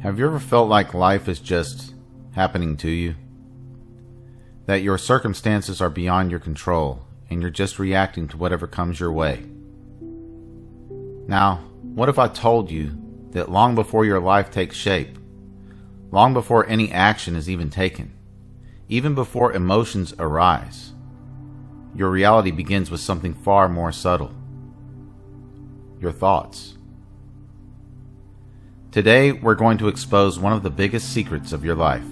Have you ever felt like life is just happening to you? That your circumstances are beyond your control and you're just reacting to whatever comes your way? Now, what if I told you that long before your life takes shape, long before any action is even taken, even before emotions arise, your reality begins with something far more subtle: your thoughts. Today, we're going to expose one of the biggest secrets of your life.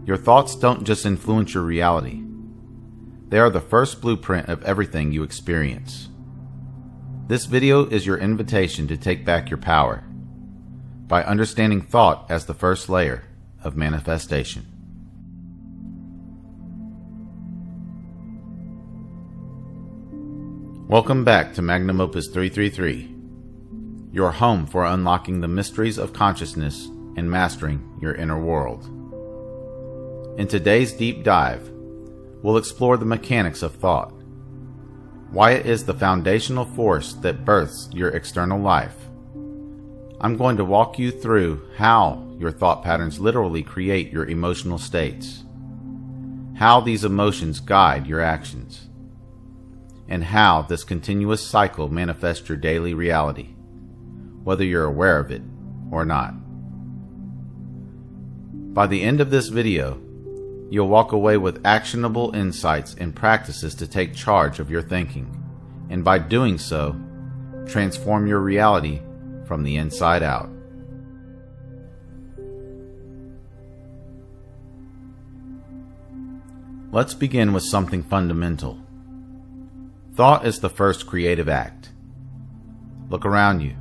Your thoughts don't just influence your reality. They are the first blueprint of everything you experience. This video is your invitation to take back your power by understanding thought as the first layer of manifestation. Welcome back to Magnum Opus 333, your home for unlocking the mysteries of consciousness and mastering your inner world. In today's deep dive, we'll explore the mechanics of thought, why it is the foundational force that births your external life. I'm going to walk you through how your thought patterns literally create your emotional states, how these emotions guide your actions, and how this continuous cycle manifests your daily reality, whether you're aware of it or not. By the end of this video, you'll walk away with actionable insights and practices to take charge of your thinking, and by doing so, transform your reality from the inside out. Let's begin with something fundamental. Thought is the first creative act. Look around you.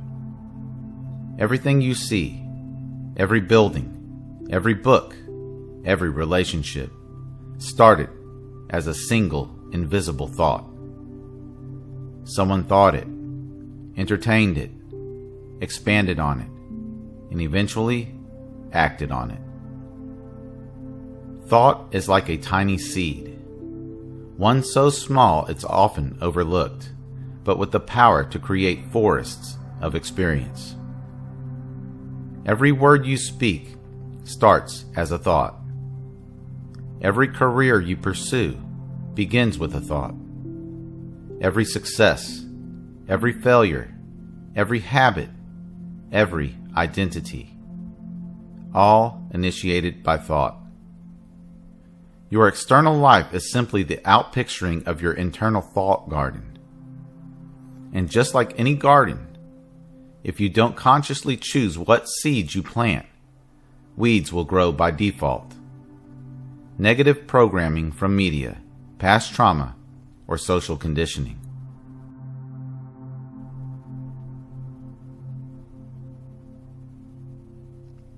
Everything you see, every building, every book, every relationship started as a single invisible thought. Someone thought it, entertained it, expanded on it, and eventually acted on it. Thought is like a tiny seed, one so small it's often overlooked, but with the power to create forests of experience. Every word you speak starts as a thought. Every career you pursue begins with a thought. Every success, every failure, every habit, every identity, all initiated by thought. Your external life is simply the outpicturing of your internal thought garden. And just like any garden, if you don't consciously choose what seeds you plant, weeds will grow by default. Negative programming from media, past trauma, or social conditioning.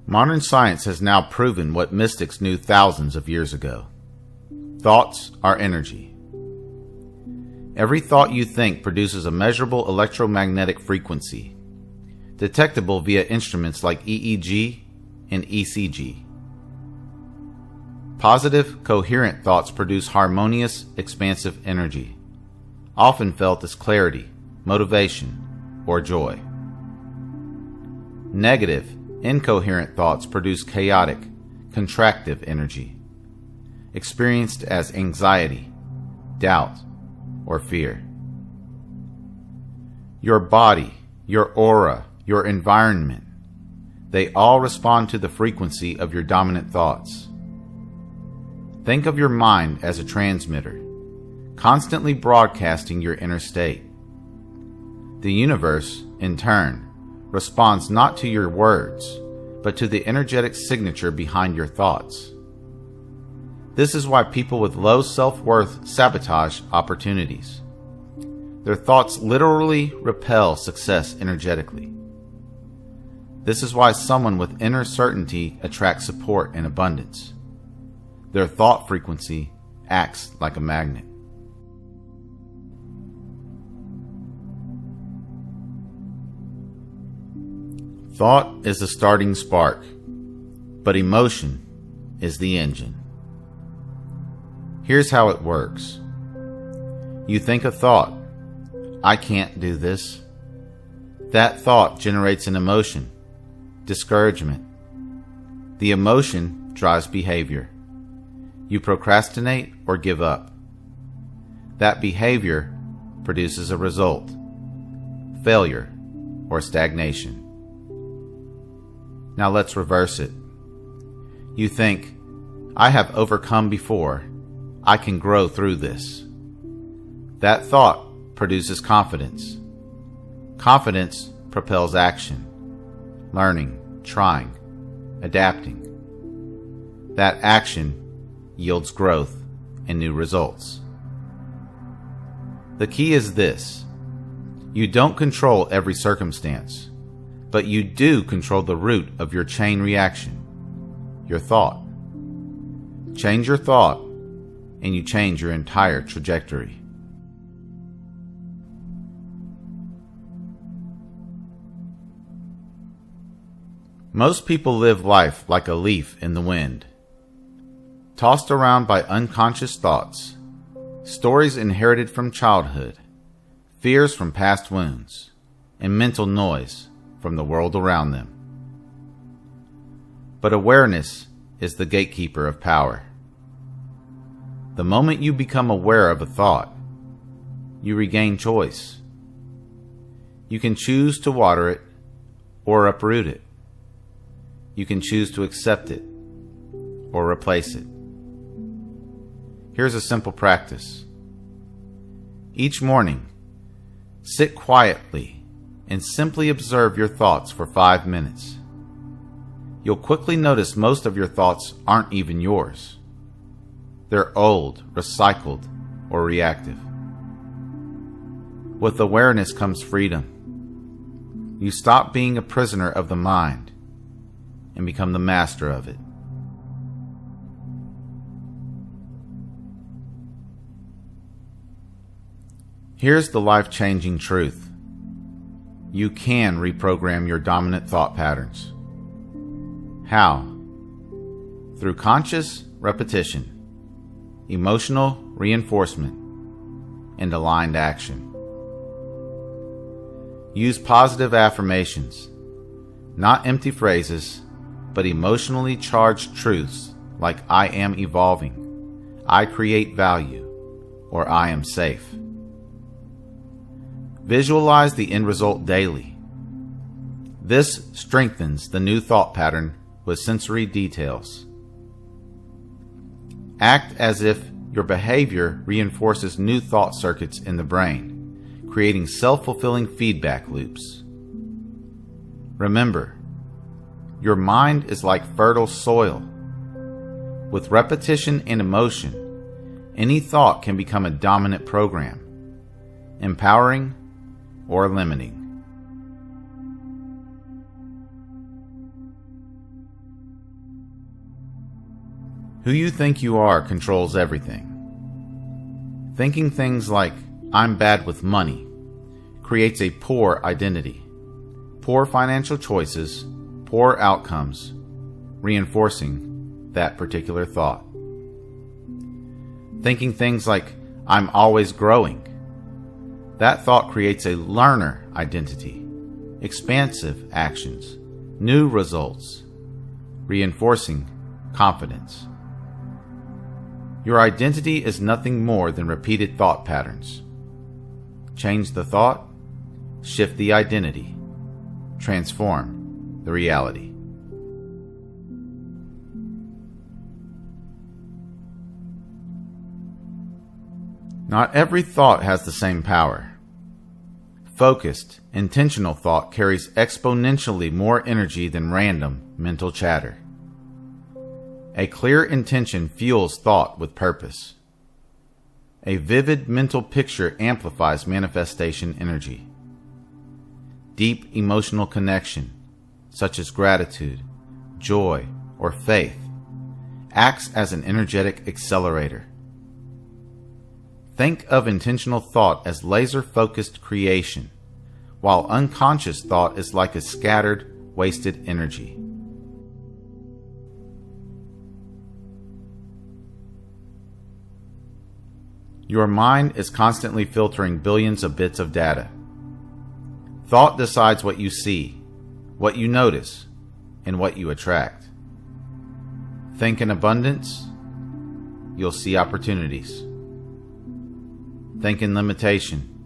Modern science has now proven what mystics knew thousands of years ago. Thoughts are energy. Every thought you think produces a measurable electromagnetic frequency, detectable via instruments like EEG and ECG. Positive, coherent thoughts produce harmonious, expansive energy, often felt as clarity, motivation, or joy. Negative, incoherent thoughts produce chaotic, contractive energy, experienced as anxiety, doubt, or fear. Your body, your aura, your environment, they all respond to the frequency of your dominant thoughts. Think of your mind as a transmitter, constantly broadcasting your inner state. The universe, in turn, responds not to your words, but to the energetic signature behind your thoughts. This is why people with low self-worth sabotage opportunities. Their thoughts literally repel success energetically. This is why someone with inner certainty attracts support and abundance. Their thought frequency acts like a magnet. Thought is the starting spark, but emotion is the engine. Here's how it works. You think a thought, I can't do this. That thought generates an emotion, discouragement. The emotion drives behavior. You procrastinate or give up. That behavior produces a result: failure or stagnation. Now let's reverse it. You think, I have overcome before. I can grow through this. That thought produces confidence. Confidence propels action, learning, trying, adapting. That action yields growth and new results. The key is this: you don't control every circumstance, but you do control the root of your chain reaction, your thought. Change your thought, and you change your entire trajectory. Most people live life like a leaf in the wind, tossed around by unconscious thoughts, stories inherited from childhood, fears from past wounds, and mental noise from the world around them. But awareness is the gatekeeper of power. The moment you become aware of a thought, you regain choice. You can choose to water it or uproot it. You can choose to accept it or replace it. Here's a simple practice. Each morning, sit quietly and simply observe your thoughts for 5 minutes. You'll quickly notice most of your thoughts aren't even yours. They're old, recycled, or reactive. With awareness comes freedom. You stop being a prisoner of the mind and become the master of it. Here's the life-changing truth. You can reprogram your dominant thought patterns. How? Through conscious repetition, emotional reinforcement, and aligned action. Use positive affirmations, not empty phrases, but emotionally charged truths like I am evolving, I create value, or I am safe. Visualize the end result daily. This strengthens the new thought pattern with sensory details. Act as if your behavior reinforces new thought circuits in the brain, creating self-fulfilling feedback loops. Remember, your mind is like fertile soil. With repetition and emotion, any thought can become a dominant program, empowering or limiting. Who you think you are controls everything. Thinking things like, I'm bad with money, creates a poor identity, poor financial choices, poor outcomes, reinforcing that particular thought. Thinking things like, I'm always growing, that thought creates a learner identity, expansive actions, new results, reinforcing confidence. Your identity is nothing more than repeated thought patterns. Change the thought, shift the identity, transform the reality. Not every thought has the same power. Focused, intentional thought carries exponentially more energy than random mental chatter. A clear intention fuels thought with purpose. A vivid mental picture amplifies manifestation energy. Deep emotional connection, such as gratitude, joy, or faith, acts as an energetic accelerator. Think of intentional thought as laser-focused creation, while unconscious thought is like a scattered, wasted energy. Your mind is constantly filtering billions of bits of data. Thought decides what you see, what you notice, and what you attract. Think in abundance, you'll see opportunities. Think in limitation,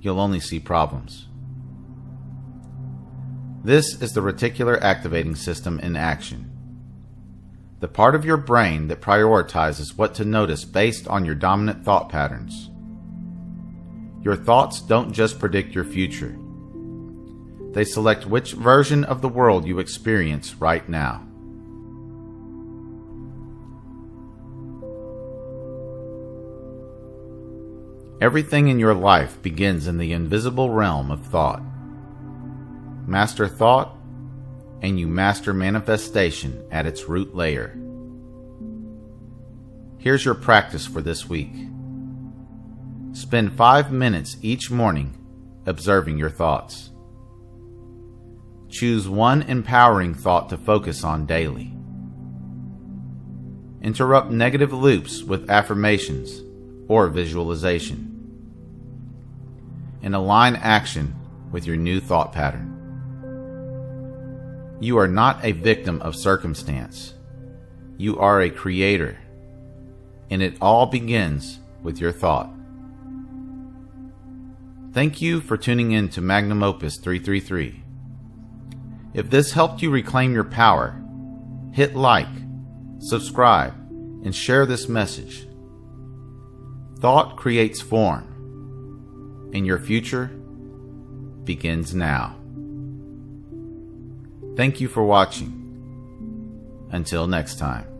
you'll only see problems. This is the reticular activating system in action. The part of your brain that prioritizes what to notice based on your dominant thought patterns. Your thoughts don't just predict your future. They select which version of the world you experience right now. Everything in your life begins in the invisible realm of thought. Master thought, and you master manifestation at its root layer. Here's your practice for this week. Spend 5 minutes each morning observing your thoughts. Choose one empowering thought to focus on daily. Interrupt negative loops with affirmations or visualization. And align action with your new thought pattern. You are not a victim of circumstance. You are a creator, and it all begins with your thought. Thank you for tuning in to Magnum Opus 333. If this helped you reclaim your power, hit like, subscribe, and share this message. Thought creates form, and your future begins now. Thank you for watching. Until next time.